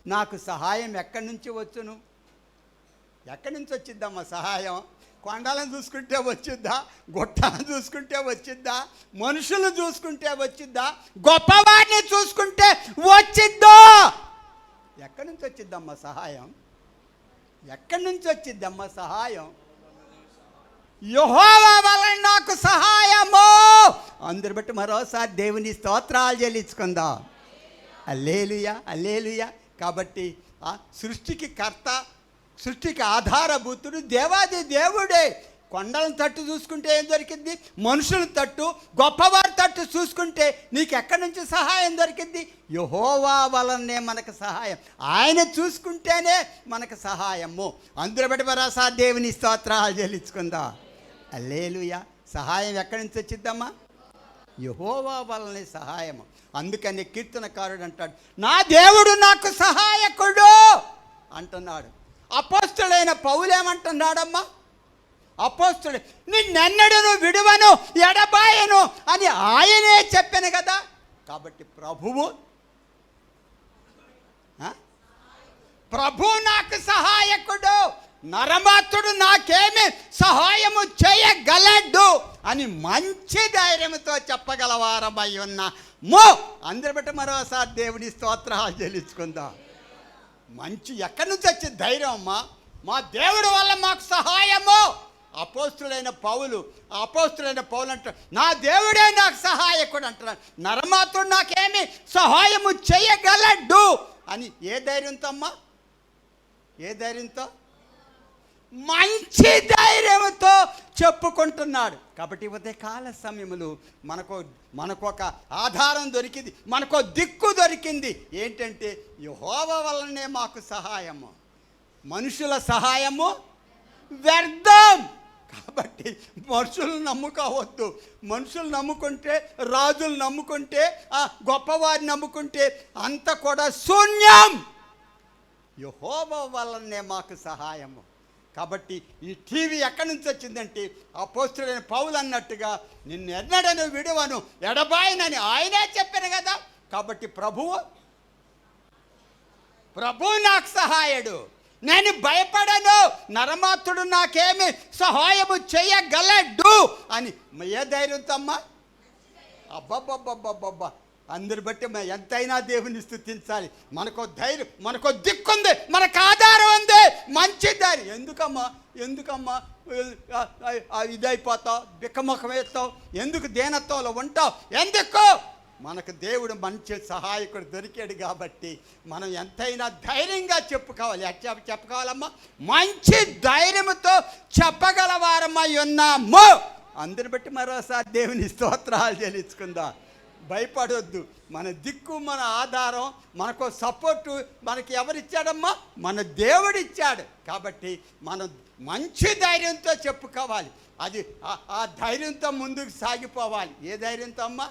నాకు సహాయం ఎక్కడి నుంచి వచ్చును? ఎక్కడి నుంచి వచ్చిద్దమ్మా సహాయం? కొండలను చూసుకుంటే వచ్చిద్దా? గుట్టలను చూసుకుంటే వచ్చిద్దా? మనుషులు చూసుకుంటే వచ్చిద్దా? గొప్పవాడిని చూసుకుంటే వచ్చిద్దా? ఎక్కడి నుంచి వచ్చిద్దమ్మా సహాయం? ఎక్కడి నుంచి వచ్చిద్దమ్మా సహాయం? యెహోవా వలన నాకు సహాయము. అందరు బట్టి మరోసారి దేవుని స్తోత్రాలు చెల్లించుకుందాం. హల్లెలూయా, హల్లెలూయా. కాబట్టి సృష్టికి కర్త, సృష్టికి ఆధారభూతుడు దేవాది దేవుడే. కొండలను తట్టు చూసుకుంటే ఏం దొరికింది? మనుషుల తట్టు, గొప్పవారి తట్టు చూసుకుంటే నీకు ఎక్కడి నుంచి సహాయం దొరికింది? యెహోవా వలనే మనకు సహాయం. ఆయన చూసుకుంటేనే మనకు సహాయము. అందరూ బట్టి మరోసారి దేవుని స్తోత్రాలు చెల్లించుకుందాం. హల్లెలూయా. సహాయం ఎక్కడి నుంచి వచ్చిద్దామా? యెహోవా వలనే సహాయము. అందుకని కీర్తనకారుడు అంటాడు, నా దేవుడు నాకు సహాయకుడు అంటున్నాడు. అపోస్తుడైన పౌలేమంటున్నాడమ్మా? అపోస్తుడు, నిన్నెన్నడను విడువను ఎడబాయను అని ఆయనే చెప్పాను కదా. కాబట్టి ప్రభు నాకు సహాయకుడు, నరమాత్రుడు నాకేమి సహాయము చేయగలడు అని మంచి ధైర్యంతో చెప్పగలవారమై ఉన్నాము. అందరి బట్టి మరోసారి దేవుని స్తోత్రాలు చెల్లించుకుందాం. మంచి ఎక్కడి నుంచి వచ్చే ధైర్యం అమ్మా? మా దేవుడు వల్ల మాకు సహాయము. అపోస్తుడైన పౌలు అంటాడు, నా దేవుడే నాకు సహాయకుడు అంటున్నాడు. నరమాత్రుడు నాకేమి సహాయము చేయగలడు అని ఏ ధైర్యంతో అమ్మా? ఏ ధైర్యంతో? మంచి ధైర్యంతో చెప్పుకుంటున్నాడు. కాబట్టి ఉదయకాల సమయములు మనకు ఒక ఆధారం దొరికింది, మనకు దిక్కు దొరికింది. ఏంటంటే యెహోవా వలనే మాకు సహాయము. మనుషుల సహాయము వ్యర్థం. కాబట్టి మనుషులు నమ్ముకోవద్దు. మనుషులు నమ్ముకుంటే, రాజులు నమ్ముకుంటే, గొప్పవారిని నమ్ముకుంటే అంత కూడా శూన్యం. యెహోవా వలనే మాకు సహాయము. కాబట్టి ఈ టీవీ ఎక్కడి నుంచి వచ్చిందంటే అపోస్తుడైన పౌలు అన్నట్టుగా నిన్ను ఎన్నడను విడువను ఎడబాయనని ఆయనే చెప్పారు కదా. కాబట్టి ప్రభువు నాకు సహాయుడు, నేను భయపడను, నరమాత్రుడు నాకేమి సహాయము చేయగలడు అని ఏ ధైర్యంతో అమ్మా? అబ్బబ్బబ్బబ్బబ్బబ్బా. అందరి బట్టి ఎంతైనా దేవుని స్తుతించాలి. మనకు ధైర్యం, మనకు దిక్కుంది, మనకు ఆధారం ఉంది, మంచి ధైర్యం. ఎందుకమ్మా ఇదైపోతావు, బిక్కముఖం వేస్తావు, ఎందుకు దేనత్వంలో ఉంటావు? ఎందుకు? మనకు దేవుడు మంచి సహాయకుడు దొరికాడు కాబట్టి మనం ఎంతైనా ధైర్యంగా చెప్పుకోవాలి. చెప్పుకోవాలమ్మా? మంచి ధైర్యంతో చెప్పగలవారమై ఉన్నాము. అందరి బట్టి మరోసారి దేవుని స్తోత్రాలు చెల్లించుకుందాం. భయపడొద్దు. మన దిక్కు, మన ఆధారం, మనకు సపోర్టు మనకి ఎవరిచ్చాడమ్మా? మన దేవుడిచ్చాడు. కాబట్టి మనం మంచి ధైర్యంతో చెప్పుకోవాలి. అది ఆ ధైర్యంతో ముందుకు సాగిపోవాలి. ఏ ధైర్యంతో అమ్మా?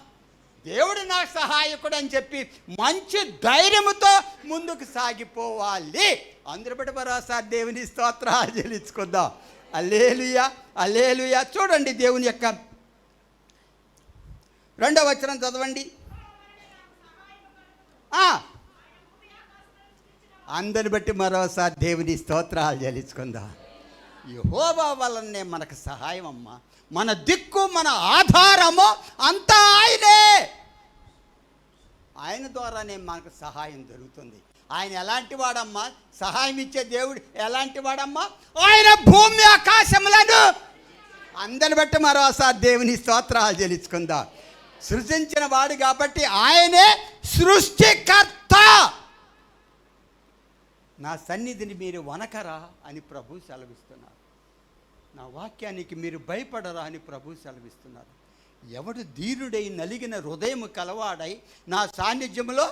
దేవుడు నాకు సహాయకుడు అని చెప్పి మంచి ధైర్యంతో ముందుకు సాగిపోవాలి. అందరి బట్టి మరోసారి దేవుని స్తోత్రాలు చెల్లించుకుందాం. హల్లెలూయా, హల్లెలూయా. చూడండి దేవుని యొక్క 2వ వచనం చదవండి. అందరిని బట్టి మరోసారి దేవుని స్తోత్రాలు చెల్లించుకుందాం. యెహోవా వలనే మనకు సహాయం అమ్మా. మన దిక్కు, మన ఆధారము అంతా ఆయనే. ఆయన ద్వారానే మనకు సహాయం జరుగుతుంది. ఆయన ఎలాంటి వాడమ్మా? సహాయం ఇచ్చే దేవుడు ఎలాంటి వాడమ్మా? ఆయన భూమి ఆకాశములను అందరిని బట్టి మరోసారి దేవుని స్తోత్రాలు చెల్లించుకుందాం. సృజించిన వాడు కాబట్టి ఆయనే సృష్టికర్త. నా సన్నిధిని మీరు వనకరా అని ప్రభు సెలవిస్తున్నారు. నా వాక్యానికి మీరు భయపడరా అని ప్రభు సెలవిస్తున్నారు. ఎవడు ధీరుడై నలిగిన హృదయము కలవాడై నా సాన్నిధ్యములో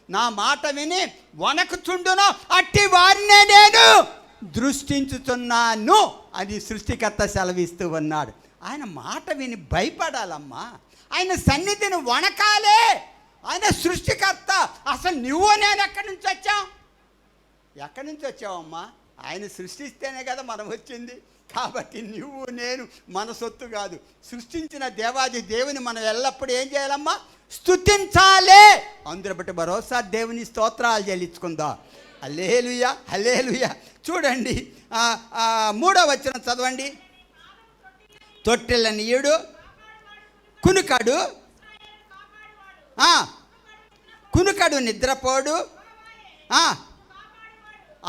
నా మాట విని వణకుచుండునో అట్టి వారినే నేను దృష్టించుతున్నాను అని సృష్టికర్త సెలవిస్తూ ఉన్నాడు. ఆయన మాట విని భయపడాలమ్మా. ఆయన సన్నిధిని వణకాలే. ఆయన సృష్టికర్త. అసలు నువ్వు నేను ఎక్కడి నుంచి వచ్చావమ్మా? ఆయన సృష్టిస్తేనే కదా మనం వచ్చింది. కాబట్టి నువ్వు నేను మన సొత్తు కాదు. సృష్టించిన దేవాది దేవుని మనం ఎల్లప్పుడూ ఏం చేయాలమ్మా? స్తుతించాలి. అందుని బట్టి మరోసారి దేవుని స్తోత్రాలు చెల్లించుకుందాం. హల్లెలూయా, హల్లెలూయా. చూడండి 3వ వచనం చదవండి. తొట్టెలనీయుడు, కునుకడు, కునుకడు నిద్రపోడు.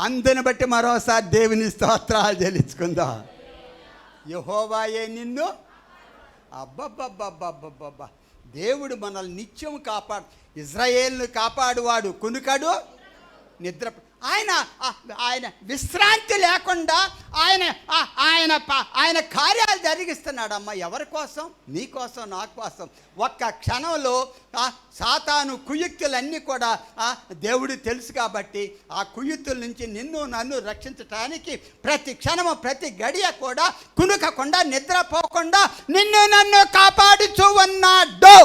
అందుని బట్టి మరోసారి దేవుని స్తోత్రాలు చెల్లించుకుందాం. యెహోవాయే నిన్ను, అబ్బబ్బబ్బబ్బబ్బబ్బా, దేవుడు మనల్ని నిత్యం కాపాడు. ఇజ్రాయేలును కాపాడువాడు, కునుకడు నిద్ర. ఆయన విశ్రాంతి లేకుండా ఆయన కార్యాలు జరిగిస్తున్నాడమ్మా. ఎవరి కోసం? నీ కోసం, నా కోసం. ఒక్క క్షణంలో సాతాను కుయుక్తులన్నీ కూడా దేవుడు తెలుసు కాబట్టి ఆ కుయుక్తుల నుంచి నిన్ను నన్ను రక్షించటానికి ప్రతి క్షణము ప్రతి గడియ కూడా కునుకకుండా నిద్రపోకుండా నిన్ను నన్ను కాపాడుచూ ఉన్నాడు.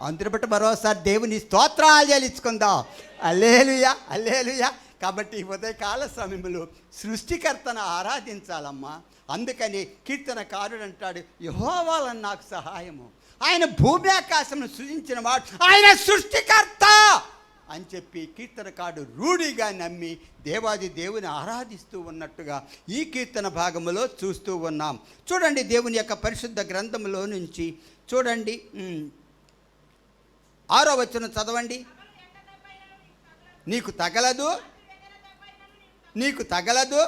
అందుని బట్టి మరోసారి దేవుని స్తోత్రాలు చెల్లించుకుందాం. హల్లెలూయా, హల్లెలూయా. కాబట్టి ఈ ఉదయకాల సమయంలో సృష్టికర్తను ఆరాధించాలమ్మా. అందుకని కీర్తనకారుడు అంటాడు, యెహోవా నాకు సహాయము. ఆయన భూమి ఆకాశమును సృజించిన వాడు, ఆయన సృష్టికర్త అని చెప్పి కీర్తనకారుడు రూఢిగా నమ్మి దేవాది దేవుని ఆరాధిస్తూ ఉన్నట్టుగా ఈ కీర్తన భాగములో చూస్తూ ఉన్నాం. చూడండి దేవుని యొక్క పరిశుద్ధ గ్రంథంలో నుంచి చూడండి 6వ వచనం చదవండి. నీకు తగలదు, నీకు తగలదు,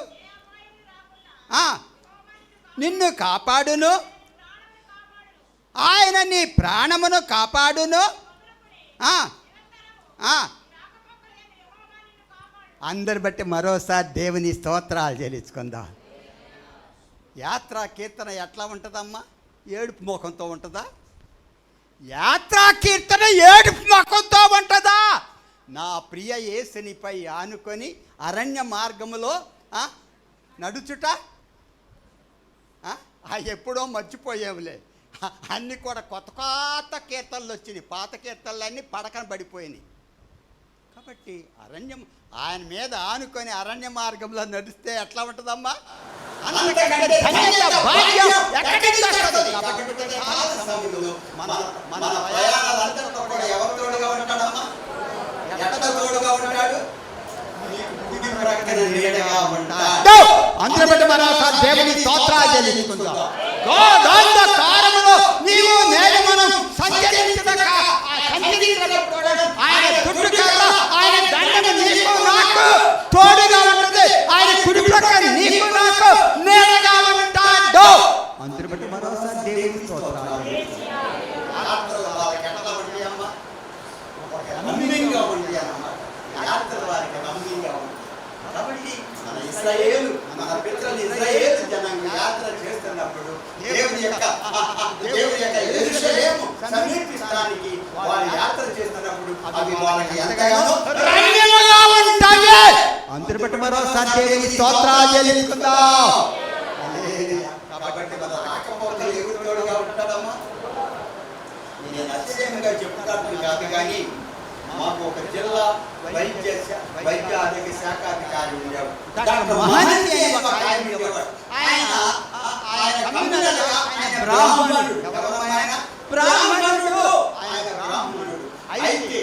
నిన్ను కాపాడును, ఆయన నీ ప్రాణమును కాపాడును. అందరి బట్టి మరోసారి దేవుని స్తోత్రాలు చెల్లించుకుందాం. యాత్రా కీర్తన ఎట్లా ఉంటుందమ్మా? ఏడుపు ముఖంతో ఉంటుందా? యాత్రా కీర్తన ఏడుపు ముఖంతో ఉంటుందా? నా ప్రియ యేసునిపై ఆనుకొని అరణ్య మార్గములో నడుచుట ఎప్పుడో మర్చిపోయాములే. అన్నీ కూడా కొత్త కొత్త కీర్తనలు వచ్చినాయి. పాత కీర్తనలన్నీ పడకన పడిపోయినాయి. కాబట్టి ఆయన మీద ఆనుకొని అరణ్య మార్గంలో నడిస్తే ఎట్లా ఉంటుందమ్మా? అందరి బట్టి మరోసారి దేవుని స్తోత్రాలు చెల్లించుకుందాం. నీవు నేను మనం ఆయన చుట్టుకల్లా ఆయన దండము నీకు నాకు తోడుగా ఉంటుంది. ఆయన కుడి ప్రక్క నీకు నాకు నేరుగా ఉంటాడు. అందరి బట్టి మరోసారి దేవుని స్తోత్రాలు. కాబట్టి మన పితరులు ఇశ్రాయేలు జనాంగ యాత్ర చేస్తున్నప్పుడు దేవుని యొక్క యెరూషలేము సమీపించడానికి వారు యాత్ర చేస్తున్నప్పుడు అవి వాళ్ళకి ఎంతగానో రమ్యంగా ఉంటాయి. అందరి బట్టి మరోసారి దేవుని స్తోత్రాలు చెల్లించుకుందాం. కాబట్టి మన రాకపోకలు ఎవరితోడుగా ఉంటాడమ్మా? నేను అతిశయంగా చెప్పుకోవడం కాదు, కానీ మాకు ఒక జిల్లా వైద్య ఆరోగ్య శాఖ అధికారి ఉండేవాడు. బ్రాహ్మణుడు అయితే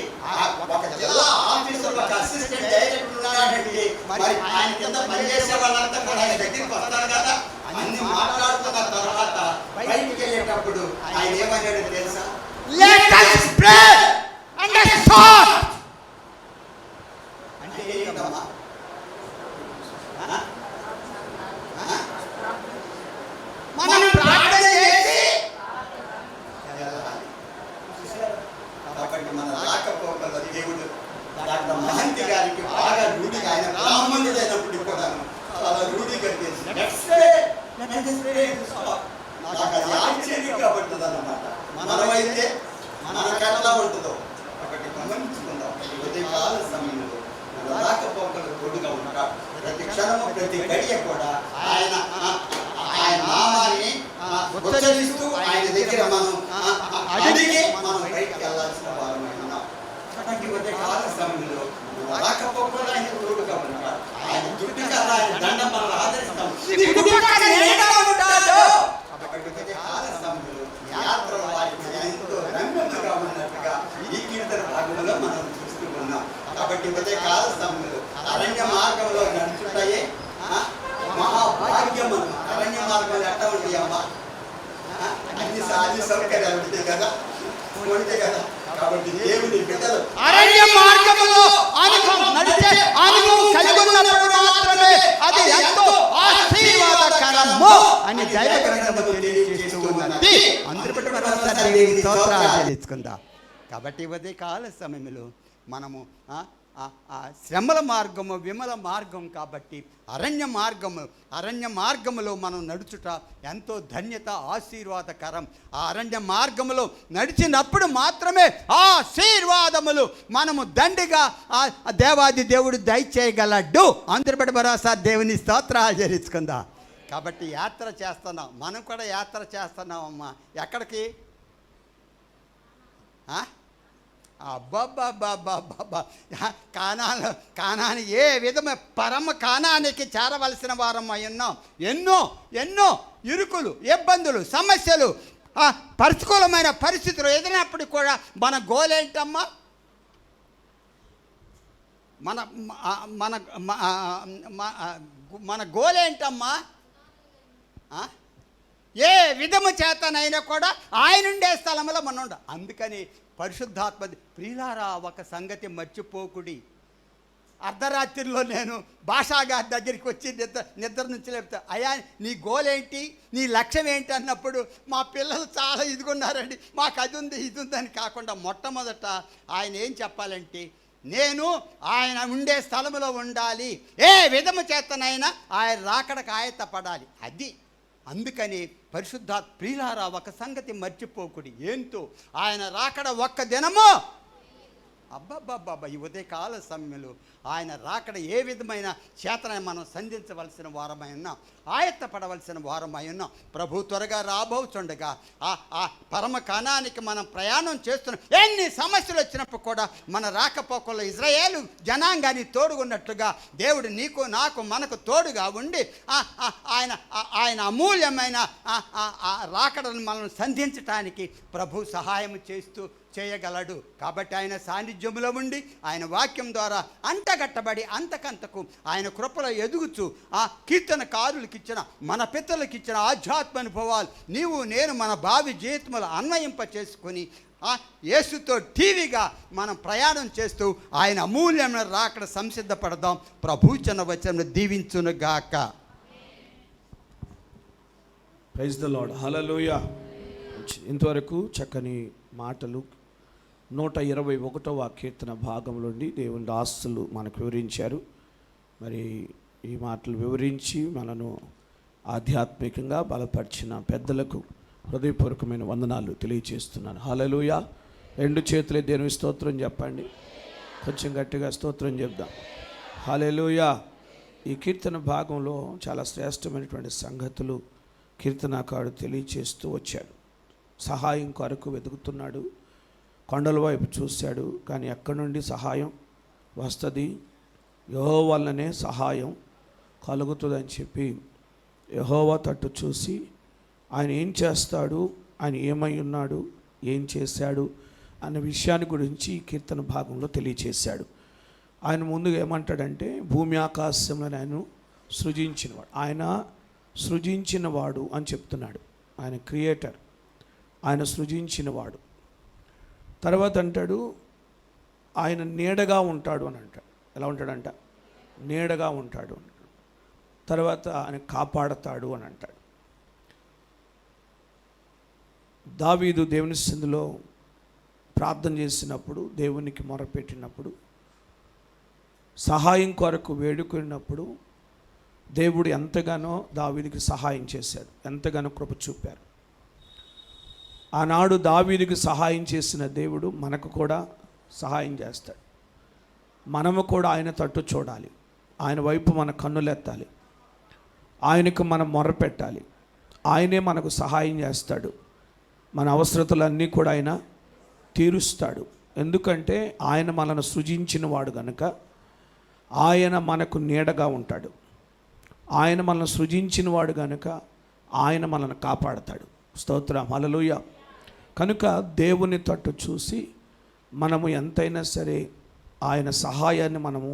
ఒక జిల్లా ఆఫీసర్ ఒక అసిస్టెంట్ డైరెక్టర్ ఉన్నాడంటే మరి ఆయన కింద పనిచేసే వాళ్ళంతా కూడా ఆయన దగ్గరికి వస్తారు కదా. అన్ని మాట్లాడుతున్న తర్వాత బయటికి వెళ్ళేటప్పుడు ఆయన ఏమన్నాడు తెలుసా? Let us pray and start. అంటే ఏంటమ్మా? మనం ప్రార్థన చేసి కాబట్టి మన రాకపోకల్లో దేవుడు డాక్టర్ మహంతి గారికి బాగా రూఢిగా, ఆయన బ్రాహ్మణుడు అయినప్పుడు కూడా చాలా రూఢిగా చేసి నాకు అది ఆశ్చర్యంగా పడుతుంది అన్నమాట. మనమైతే మనకెట్లా ఉంటుందో ఒకటి గమనించుకుందాం. ఉదయకాల సమయంలో మన రాకపోకలు తోడుగా ఉంటాడు. ప్రతి క్షణము ప్రతి గడియ కూడా ఆయన నామాన్ని ఉచ్చరిస్తూ ఆయన దగ్గర మనం అడిగి మనం బయటికి వెళ్ళాల్సిన వారమైన అటువంటి ఉదయకాల సమయంలో మన రాకపోకలు ఆయన తోడుగా ఉంటాడు. ఆయన చుట్టుగా ఆయన దండం మనం ఆదరిస్తాం. యాత్ర వారికి ఎంతో నమ్యతగా ఉన్నట్టుగా ఈ మనం చూస్తూ ఉన్నాం. కాబట్టి ఉదయకాల సమయంలో అరణ్య మార్గంలో నడుచుంటాయే మహాభాగ్యం. అరణ్య మార్గంలో ఎట్లా ఉంటాయి అమ్మా? అన్ని సౌకర్యాలు ఉంటాయి కదా, ఉంటాయి కదా. కాబట్టి దేవుని బిడ్డలు అరణ్య మార్గంలో నడిచే అనుభవం కలిగి ఉన్నప్పుడు మాత్రమే అది ఎంతో ఆశీర్వాదకరము అని దైవ గ్రంథము తెలియజేస్తూ ఉన్నది. అందరి బట్టి మరోసారి దేవునికి స్తోత్రాలు చెల్లించుకుందాం. కాబట్టి ఉదయకాల సమయంలో మనము శ్రమల మార్గము విమల మార్గం కాబట్టి అరణ్య మార్గములో మనం నడుచుట ఎంతో ధన్యత, ఆశీర్వాదకరం. ఆ అరణ్య మార్గములో నడిచినప్పుడు మాత్రమే ఆశీర్వాదములు మనము దండిగా దేవాది దేవుడు దయచేయగలడు. అందరి బట్టి మరోసారి దేవుని స్తోత్రాలు చెల్లించుకుందాం. కాబట్టి యాత్ర చేస్తున్నాం, మనం కూడా యాత్ర చేస్తున్నామమ్మా. ఎక్కడికి? అబ్బాబ్బాబ్బాబ్బాబ్బా, కానాని ఏ విధమైన పరమ కానానికి చేరవలసిన వారం అయి ఉన్నాం. ఎన్నో ఎన్నో ఇరుకులు, ఇబ్బందులు, సమస్యలు, ప్రతికూలమైన పరిస్థితులు ఎదిరినప్పుడు కూడా మన గోల్ ఏంటమ్మా? మన మన మన గోల్ ఏంటమ్మా? ఏ విధము చేతనైనా కూడా ఆయన ఉండే స్థలంలో మనం ఉండ. అందుకని పరిశుద్ధాత్మ ప్రియులారా ఒక సంగతి మర్చిపోకుడి. అర్ధరాత్రిలో నేను భాషాగారి దగ్గరికి వచ్చి నిద్ర నుంచి లేపుతా, అయ్యా నీ గోల్ ఏంటి, నీ లక్ష్యం ఏంటి అన్నప్పుడు మా పిల్లలు చాలా ఇదిగున్నారండి, మాకు అది ఉంది ఇది ఉందని కాకుండా మొట్టమొదట ఆయన ఏం చెప్పాలంటే, నేను ఆయన ఉండే స్థలంలో ఉండాలి, ఏ విధము చేతనైనా ఆయన రాకడకు ఆయత్తపడాలి. అది అందుకని పరిశుద్ధాత్మ ప్రియులారా ఒక సంగతి మర్చిపోకుడి. ఏంటో ఆయన రాకడ ఒక్క దినము. అబ్బాబ్బాబ్బా, ఈ ఉదయకాల సమయంలో ఆయన రాకడ ఏ విధమైన చేతన మనం సంధించవలసిన వారమై ఉన్నాం, ఆయత్తపడవలసిన వారమై ఉన్నాం. ప్రభు త్వరగా రాబోతుండగా ఆ పరమ కానానికి మనం ప్రయాణం చేస్తున్నాం. ఎన్ని సమస్యలు వచ్చినప్పుడు కూడా మన రాకపోకల్లో ఇజ్రాయేలు జనాంగాన్ని తోడుగున్నట్లుగా దేవుడు నీకు నాకు మనకు తోడుగా ఉండి ఆయన అమూల్యమైన రాకడను మనం సంధించటానికి ప్రభు సహాయం చేయగలడు. కాబట్టి ఆయన సాన్నిధ్యములో ఉండి ఆయన వాక్యం ద్వారా అంటగట్టబడి అంతకంతకు ఆయన కృపలో ఎదుగుచు ఆ కీర్తనకారులకి ఇచ్చిన మన పితరులకు ఇచ్చిన ఆధ్యాత్మ అనుభవాలు నీవు నేను మన భావి జీవితంలో అన్వయింప చేసుకుని యేసుతో టీవీగా మనం ప్రయాణం చేస్తూ ఆయన అమూల్యమైన రాకడ సంసిద్ధపడదాం. ప్రభు చిన్న వచనం దీవించునుగాక. Praise the lord. హల్లెలూయా. ఇంతవరకు చక్కని మాటలు 121వ కీర్తన భాగంలోండి దేవుని దాసులు మనకు వివరించారు. మరి ఈ మాటలు వివరించి మనను ఆధ్యాత్మికంగా బలపరిచిన పెద్దలకు హృదయపూర్వకమైన వందనాలు తెలియజేస్తున్నాను. హల్లెలూయా. 2 చేతులే దేవుని స్తోత్రం చెప్పండి. కొంచెం గట్టిగా స్తోత్రం చెప్దాం. హల్లెలూయా. ఈ కీర్తన భాగంలో చాలా శ్రేష్టమైనటువంటి సంగతులు కీర్తనకారుడు తెలియజేస్తూ వచ్చాడు. సహాయం కొరకు వెతుకుతున్నాడు. కొండల వైపు చూశాడు, కానీ ఎక్కడి నుండి సహాయం వస్తుంది? యెహోవా వల్లనే సహాయం కలుగుతుందని చెప్పి యెహోవా తట్టు చూసి ఆయన ఏం చేస్తాడు, ఆయన ఏమై ఉన్నాడు, ఏం చేశాడు అనే విషయాన్ని గురించి ఈ కీర్తన భాగంలో తెలియచేశాడు. ఆయన ముందుగా ఏమంటాడంటే, భూమి ఆకాశంలో ఆయన సృజించినవాడు, ఆయన సృజించినవాడు అని చెప్తున్నాడు. ఆయన క్రియేటర్, ఆయన సృజించినవాడు. తర్వాత అంటాడు ఆయన నీడగా ఉంటాడు అని అంటాడు. ఎలా ఉంటాడంట? నీడగా ఉంటాడు. తర్వాత ఆయన కాపాడతాడు అని అంటాడు. దావీదు దేవుని సన్నిధిలో ప్రార్థన చేసినప్పుడు, దేవునికి మొరపెట్టినప్పుడు, సహాయం కొరకు వేడుకున్నప్పుడు దేవుడు ఎంతగానో దావీదుకి సహాయం చేశాడు, ఎంతగానో కృప చూపారు. ఆనాడు దావీదుకి సహాయం చేసిన దేవుడు మనకు కూడా సహాయం చేస్తాడు. మనము కూడా ఆయన తట్టు చూడాలి, ఆయన వైపు మన కన్నులెత్తాలి, ఆయనకు మనం మొరపెట్టాలి. ఆయనే మనకు సహాయం చేస్తాడు. మన అవసరతలన్నీ కూడా ఆయన తీరుస్తాడు. ఎందుకంటే ఆయన మనను సృజించిన వాడు కనుక ఆయన మనకు నీడగా ఉంటాడు. ఆయన మనల్ని సృజించిన వాడు కనుక ఆయన మనల్ని కాపాడతాడు. స్తోత్రం. హల్లెలూయా. కనుక దేవుని తట్టు చూసి మనము ఎంతైనా సరే ఆయన సహాయాన్ని మనము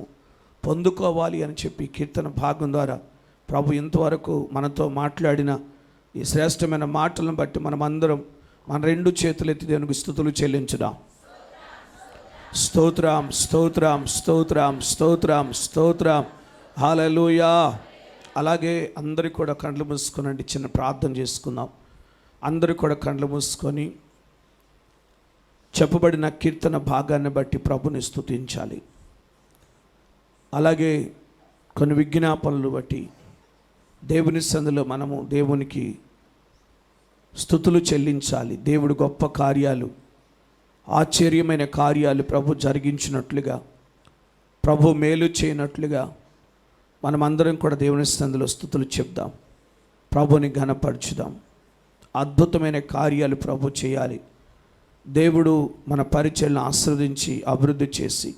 పొందుకోవాలి అని చెప్పి కీర్తన భాగం ద్వారా ప్రభు ఇంతవరకు మనతో మాట్లాడిన ఈ శ్రేష్టమైన మాటలను బట్టి మనమందరం మన రెండు చేతులెత్తి దేవునికి స్తుతులు చెల్లించుదాం. స్తోత్రం స్తోత్రం స్తోత్రం స్తోత్రం స్తోత్రం హల్లెలూయా. అలాగే అందరూ కూడా కళ్ళు మూసుకునండి, చిన్న ప్రార్థన చేసుకుందాం. అందరూ కూడా కళ్ళు మూసుకొని చెప్పబడిన కీర్తన భాగాన్ని బట్టి ప్రభుని స్తుతించాలి. అలాగే కొన్ని విజ్ఞాపనలు బట్టి దేవుని సందులో మనము దేవునికి స్తుతులు చెల్లించాలి. దేవుడు గొప్ప కార్యాలు, ఆశ్చర్యమైన కార్యాలు ప్రభు జరిగించినట్లుగా, ప్రభు మేలు చేయనట్లుగా మనమందరం కూడా దేవుని సందులో స్తుతులు చెప్దాం, ప్రభుని ఘనపరచుదాం. అద్భుతమైన కార్యాలు ప్రభు చేయాలి. దేవుడు మన పరిచర్యలను ఆశీర్వదించి అభివృద్ధి చేసి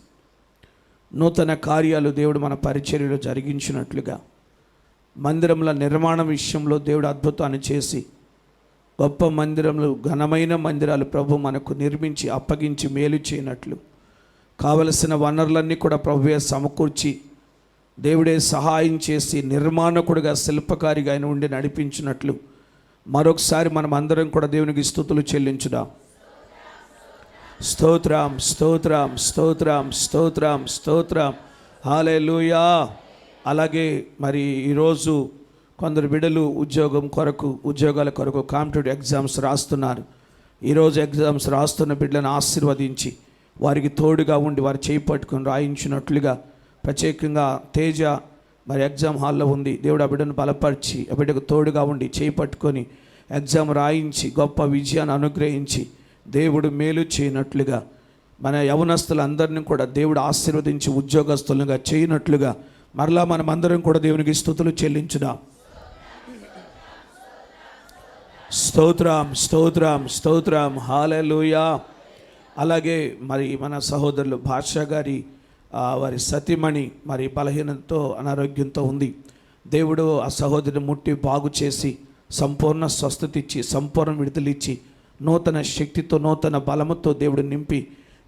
నూతన కార్యాలు దేవుడు మన పరిచర్యలో జరిగించినట్లుగా, మందిరముల నిర్మాణం విషయంలో దేవుడు అద్భుతాన్ని చేసి గొప్ప మందిరములు, ఘనమైన మందిరాలు ప్రభు మనకు నిర్మించి అప్పగించి మేలు చేయనట్లు, కావలసిన వనరులన్నీ కూడా ప్రభువే సమకూర్చి దేవుడే సహాయం చేసి నిర్మాణకుడిగా, శిల్పకారిగా ఆయన ఉండి నడిపించినట్లు మరొకసారి మనం అందరం కూడా దేవునికి స్తుతులు చెల్లించుదాం. స్తోత్రం స్తోత్రం స్తోత్రం స్తోత్రం స్తోత్రం హల్లెలూయా. అలాగే మరి ఈరోజు కొందరు బిడ్డలు ఉద్యోగాల కొరకు కాంపిటేటివ్ ఎగ్జామ్స్ రాస్తున్నారు. ఈరోజు ఎగ్జామ్స్ రాస్తున్న బిడ్డలను ఆశీర్వదించి వారికి తోడుగా ఉండి వారు చేయి పట్టుకొని రాయించినట్లుగా, ప్రత్యేకంగా తేజ మరి ఎగ్జామ్ హాల్లో ఉంది. దేవుడు ఆ బిడ్డను బలపరిచి ఆ బిడ్డకు తోడుగా ఉండి చేయి పట్టుకొని ఎగ్జామ్ రాయించి గొప్ప విజయాన్ని అనుగ్రహించి దేవుడు మేలు చేయనట్లుగా, మన యవనస్తులందరినీ కూడా దేవుడు ఆశీర్వదించి ఉద్యోగస్తులుగా చేయనట్లుగా మరలా మనం అందరం కూడా దేవునికి స్తుతులు చెల్లించుదాం. స్తోత్రం స్తోత్రం స్తోత్రం హల్లెలూయా. అలాగే మరి మన సహోదరులు భాషా గారి వారి సతీమణి మరి బలహీనతతో అనారోగ్యంతో ఉంది. దేవుడు ఆ సహోదరిని ముట్టి బాగు చేసి సంపూర్ణ స్వస్థత ఇచ్చి సంపూర్ణ విడుదలిచ్చి నూతన శక్తితో నూతన బలముతో దేవుడు నింపి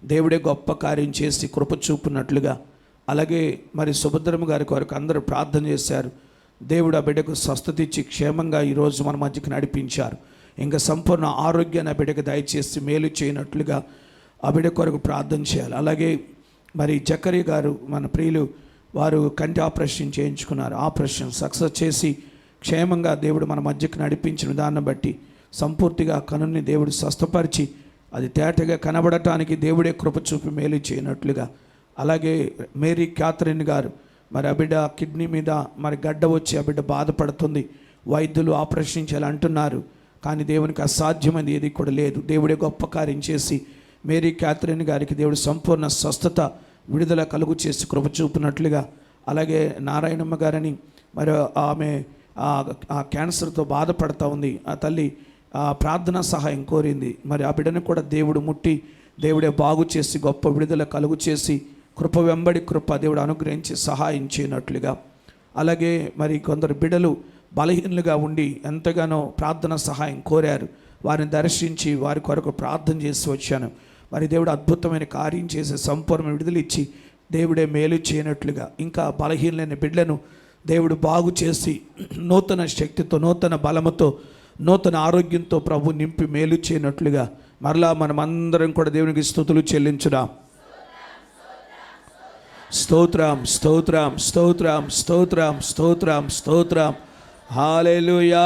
దేవుడే గొప్ప కార్యం చేసి కృప చూపునట్లుగా, అలాగే మరి సుభద్రమ్మ గారి కొరకు అందరూ ప్రార్థన చేశారు. దేవుడు ఆ బిడ్డకు స్వస్థత ఇచ్చి క్షేమంగా ఈరోజు మన మధ్యకి నడిపించారు. ఇంకా సంపూర్ణ ఆరోగ్యాన్ని ఆ బిడ్డకు దయచేసి మేలు చేయనట్లుగా ఆ బిడ్డ కొరకు ప్రార్థన చేయాలి. అలాగే మరి జకరి గారు మన ప్రియులు వారు కంటి ఆపరేషన్ చేయించుకున్నారు. ఆపరేషన్ సక్సెస్ చేసి క్షేమంగా దేవుడు మన మధ్యకి నడిపించిన విధానం బట్టి సంపూర్తిగా కనుని దేవుడు స్వస్థపరిచి అది తేటగా కనబడటానికి దేవుడే కృప చూపి మేలు చేయనట్లుగా, అలాగే మేరీ క్యాథరిన్ గారు మరి ఆ బిడ్డ కిడ్నీ మీద మరి గడ్డ వచ్చి ఆ బిడ్డ బాధపడుతుంది. వైద్యులు ఆపరేషన్ చేయాలంటున్నారు, కానీ దేవునికి అసాధ్యమైనది ఏది కూడా లేదు. దేవుడే గొప్ప కార్యం చేసి మేరీ క్యాథరిన్ గారికి దేవుడు సంపూర్ణ స్వస్థత విడుదల కలుగు చేసి కృప చూపినట్లుగా, అలాగే నారాయణమ్మ గారని మరి ఆమె ఆ క్యాన్సర్తో బాధపడుతూ ఉంది. ఆ తల్లి ప్రార్థనా సహాయం కోరింది. మరి ఆ బిడ్డను కూడా దేవుడు ముట్టి దేవుడే బాగు చేసి గొప్ప విడుదల కలుగు చేసి కృప వెంబడి కృప దేవుడు అనుగ్రహించి సహాయం చేయనట్లుగా, అలాగే మరి కొందరు బిడ్డలు బలహీనులుగా ఉండి ఎంతగానో ప్రార్థన సహాయం కోరారు. వారిని దర్శించి వారి కొరకు ప్రార్థన చేసి వచ్చాను. మరి దేవుడు అద్భుతమైన కార్యం చేసి సంపూర్ణ విడుదల ఇచ్చి దేవుడే మేలు చేయనట్లుగా, ఇంకా బలహీనమైన బిడ్డలను దేవుడు బాగు చేసి నూతన శక్తితో నూతన బలముతో నూతన ఆరోగ్యంతో ప్రభు నింపి మేలు చేయనట్లుగా మరలా మనమందరం కూడా దేవునికి స్తుతులు చెల్లించుదాం. స్తోత్రం స్తోత్రం స్తోత్రం స్తోత్రం స్తోత్రం స్తోత్రం హల్లెలూయా.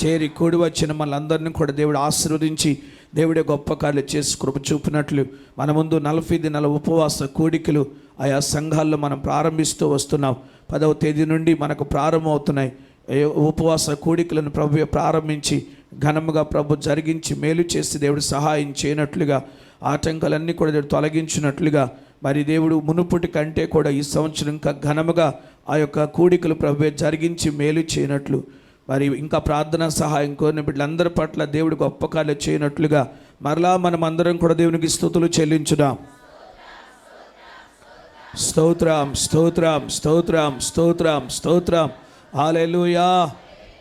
చేరి కూడి వచ్చిన మనందరినీ కూడా దేవుడు ఆశీర్వదించి దేవుడే గొప్ప కార్యాలు చేసి కృప చూపినట్లు మన ముందు 40 దినాల ఉపవాస కూడికలు ఆయా సంఘాల్లో మనం ప్రారంభిస్తూ వస్తున్నాం. 10వ తేదీ నుండి మనకు ప్రారంభమవుతున్నాయి. ఉపవాస కూడికలను ప్రభు ప్రారంభించి ఘనముగా ప్రభు జరిగించి మేలు చేసి దేవుడు సహాయం చేయనట్లుగా, ఆటంకాలన్నీ కూడా దేవుడు తొలగించినట్లుగా, మరి దేవుడు మునుపటి కంటే కూడా ఈ సంవత్సరం ఇంకా ఘనముగా ఆ యొక్క కూడికలు ప్రభు జరిగించి మేలు చేయనట్లు, మరి ఇంకా ప్రార్థనా సహాయం కోరిన బిడ్డలందరి పట్ల దేవుడు గొప్ప కార్యాలు చేయనట్లుగా మరలా మనం అందరం కూడా దేవునికి స్తుతులు చెల్లించుదాం. స్తోత్రం స్తోత్రం స్తోత్రం స్తోత్రం స్తోత్రం హల్లెలూయా.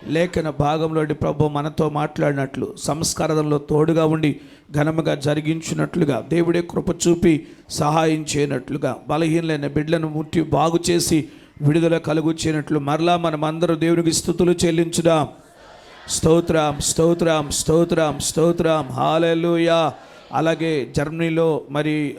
లేఖన భాగంలోని ప్రభు మనతో మాట్లాడినట్లు సంస్కారంలో తోడుగా ఉండి ఘనముగా జరిగించినట్లుగా దేవుడే కృప చూపి సహాయం చేయనట్లుగా బలహీనలైన బిడ్డలను ముట్టి బాగు చేసి విడుదల కలుగు చేయనట్లు మరలా మనం అందరూ దేవునికి స్తుతులు చెల్లించుదాం. స్తోత్రం స్తోత్రం స్తోత్రం స్తోత్రం హల్లెలూయా. అలాగే జర్మనీలో మరి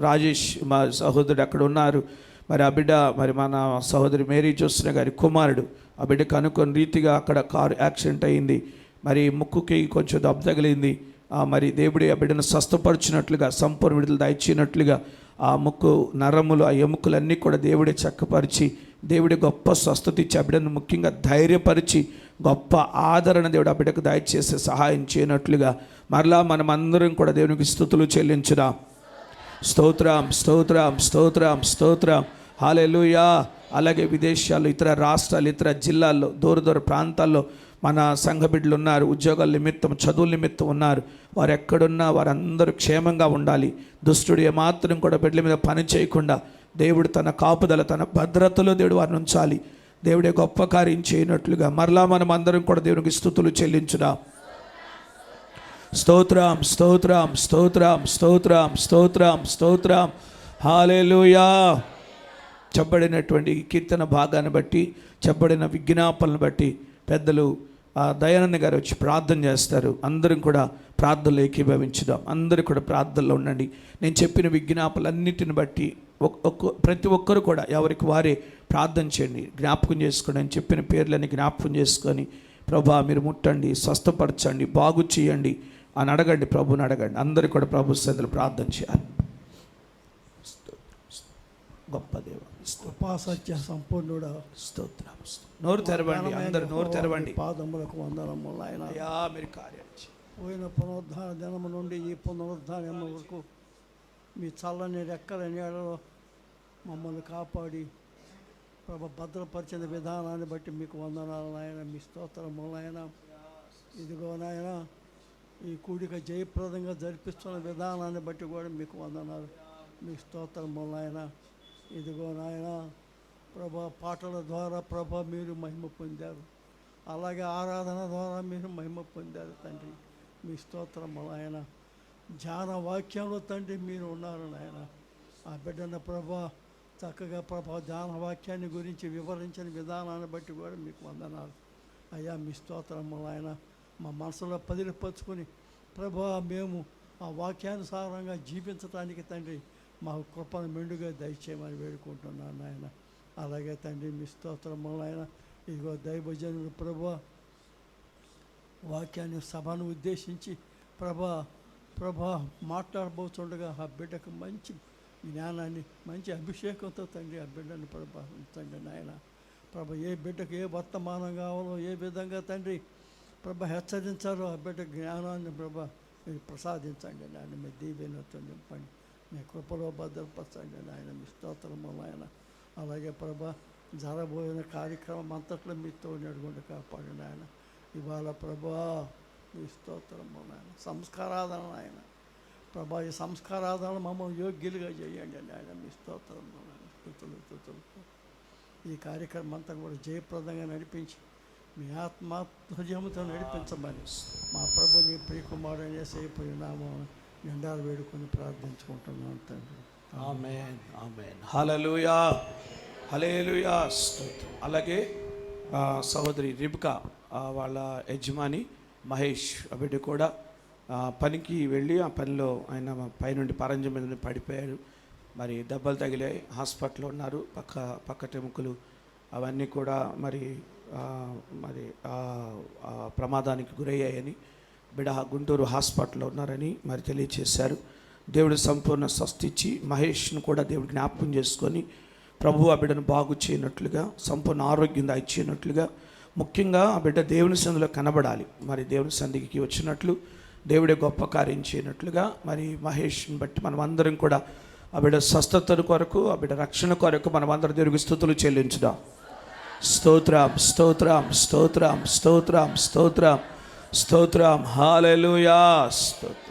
రాజేష్ మా సహోదరుడు అక్కడ ఉన్నారు. మరి ఆ బిడ్డ మరి మన సహోదరి మేరీ జోస్న గారి కుమారుడు, ఆ బిడ్డకు అనుకోని రీతిగా అక్కడ కారు యాక్సిడెంట్ అయింది. మరి ముక్కుకి కొంచెం దెబ్బ తగిలింది. మరి దేవుడి ఆ బిడ్డను స్వస్థపరిచినట్లుగా సంపూర్ణ విడుదల దయచినట్లుగా ఆ ముక్కు నరములు ఆ ఎముకలన్నీ కూడా దేవుడే చక్కపరిచి దేవుడి గొప్ప స్వస్థత ఇచ్చి ఆ బిడ్డను ముఖ్యంగా ధైర్యపరిచి గొప్ప ఆదరణ దేవుడు ఆ బిడ్డకు దయచేసి సహాయం చేయనట్లుగా మరలా మనం అందరం కూడా దేవునికి స్తుతులు చెల్లించుదాం. స్తోత్రం స్తోత్రం స్తోత్రం స్తోత్రం హల్లెలూయా. అలాగే విదేశాల్లో ఇతర రాష్ట్రాలు ఇతర జిల్లాల్లో దూర ప్రాంతాల్లో మన సంఘ బిడ్డలు ఉన్నారు. ఉద్యోగాల నిమిత్తం చదువుల నిమిత్తం ఉన్నారు. వారు ఎక్కడున్నా వారందరూ క్షేమంగా ఉండాలి. దుష్టుడు ఏమాత్రం కూడా బిడ్డల మీద పని చేయకుండా దేవుడు తన కాపుదల తన భద్రతలో దేవుడు వారిని ఉంచాలి. దేవుడే గొప్ప కార్యం చేయనట్లుగా మరలా మనం అందరం కూడా దేవునికి స్తుతులు చెల్లించుదాం. స్తోత్రం స్తోత్రం స్తోత్రం స్తోత్రం స్తోత్రం స్తోత్రం హల్లెలూయా. చెప్పబడినటువంటి కీర్తన భాగాన్ని బట్టి చెప్పబడిన విజ్ఞాపనలను బట్టి పెద్దలు దయానంద గారు వచ్చి ప్రార్థన చేస్తారు. అందరం కూడా ప్రార్థనలు ఏకీభవించుదాం. అందరూ కూడా ప్రార్థనలో ఉండండి. నేను చెప్పిన విజ్ఞాపనలన్నిటిని బట్టి ప్రతి ఒక్కరు కూడా ఎవరికి వారే ప్రార్థన చేయండి. జ్ఞాపకం చేసుకోండి. నేను చెప్పిన పేర్లని జ్ఞాపకం చేసుకొని ప్రభా మీరు ముట్టండి, స్వస్థపరచండి, బాగు చేయండి అని అడగండి. ప్రభుని అడగండి. అందరూ కూడా ప్రభు సన్నిధిలో ప్రార్థన చేయాలి. గొప్ప దేవ సత్య సంపూర్ణుడా స్తోత్రం. నోరు తెరవండి. అందరు నోరు తెరవండి. పాదములకు వందనములు ఆయన. అయ్యా మీరు కార్యం పోయిన పునరుద్ధాన దినము నుండి ఈ పునరుద్ధానం వరకు మీ చల్లని రెక్కల నీడలో మమ్మల్ని కాపాడి భద్రపరిచిన విధానాన్ని బట్టి మీకు వందనాలు నాయన. మీ స్తోత్రము నాయన. ఇదిగో నాయన ఈ కూడిక జయప్రదంగా జరిపిస్తున్న విధానాన్ని బట్టి కూడా మీకు వందనాలు. మీ స్తోత్రము నాయన. ఇదిగో నాయన పాటల ద్వారా మీరు మహిమ పొందారు. అలాగే ఆరాధన ద్వారా మీరు మహిమ పొందారు తండ్రి. మీ స్తోత్రము నాయన. ధ్యాన వాక్యంలో తండ్రి మీరు ఉన్నారు నాయన. ఆ బిడ్డన చక్కగా ధ్యాన వాక్యాన్ని గురించి వివరించిన విధానాన్ని బట్టి కూడా మీకు వందనాలు అయ్యా. మీ స్తోత్రము నాయన. మా మనసులో పదిలిపరుచుకొని మేము ఆ వాక్యానుసారంగా జీవించడానికి తండ్రి మా కృపను మెండుగా దయచేయమని వేడుకుంటున్నాను నాయన. అలాగే తండ్రి మీ స్తోత్రము నాయన. ఇదిగో దైవజనుడు వాక్యాన్ని సభను ఉద్దేశించి మాట్లాడబోతుండగా ఆ బిడ్డకు మంచి జ్ఞానాన్ని మంచి అభిషేకంతో తండ్రి ఆ బిడ్డను ఉంచండి నాయన. ఏ బిడ్డకు ఏ వర్తమానం కావాలో ఏ విధంగా తండ్రి హెచ్చరించాలో ఆ బిడ్డ జ్ఞానాన్ని మీరు ప్రసాదించండి నాయన. మీ దీవెనతో నింపండి. మీ కృపలో భద్రపరచండి నాయన. మీ స్తోత్రము నాయన. అలాగే జరబోయిన కార్యక్రమం అంతట్లో మీతో నడుగుండి కాపాడండి ఆయన. ఇవాళ మీ స్తోత్రము నాయన. సంస్కారాధన ఆయన ఈ సంస్కారాధన మమ్మల్ని యోగ్యులుగా చేయండి నాయన. మీ స్తోత్రము నాయన. స్తుతులు ఈ కార్యక్రమం అంతా కూడా జయప్రదంగా నడిపించి మీ ఆత్మధ్వజముతో నడిపించమని మా నీ ప్రియకుమారుని యేసయ్య నామమున నిండాలు వేడుకొని ప్రార్థించుకుంటున్నాను తండ్రి. ఆమేన్ ఆమేన్ హల్లెలూయా హల్లెలూయా స్తోత్రం. అలాగే సహోదరి రిబ్కా వాళ్ళ యజమాని మహేష్ బిడ్డ కూడా పనికి వెళ్ళి ఆ పనిలో ఆయన పైనుండి పరంజం మీద పడిపోయాడు. మరి దెబ్బలు తగిలాయి. హాస్పిటల్లో ఉన్నారు. పక్క ఎముకలు అవన్నీ కూడా మరి ప్రమాదానికి గురయ్యాయని బిడ్డ గుంటూరు హాస్పిటల్లో ఉన్నారని మరి తెలియచేశారు. దేవుడు సంపూర్ణ స్వస్థ ఇచ్చి మహేష్ను కూడా దేవుడు జ్ఞాపకం చేసుకొని ప్రభు ఆ బిడ్డను బాగు చేయనట్లుగా సంపూర్ణ ఆరోగ్యం ఇచ్చినట్లుగా ముఖ్యంగా ఆ బిడ్డ దేవుని సన్నిధిలో కనబడాలి. మరి దేవుని సన్నిధికి వచ్చినట్లు దేవుడే గొప్ప కార్యం చేయనట్లుగా మరి మహేష్ని బట్టి మనం అందరం కూడా ఆ బిడ్డ స్వస్థత కొరకు ఆ బిడ్డ రక్షణ కొరకు మనం అందరం దేవునికి స్తుతులు చెల్లించుదాం. స్తోత్రం స్తోత్రం స్తోత్రం స్తోత్రం స్తోత్రం స్తోత్రం హల్లెలూయా స్తోత్రం.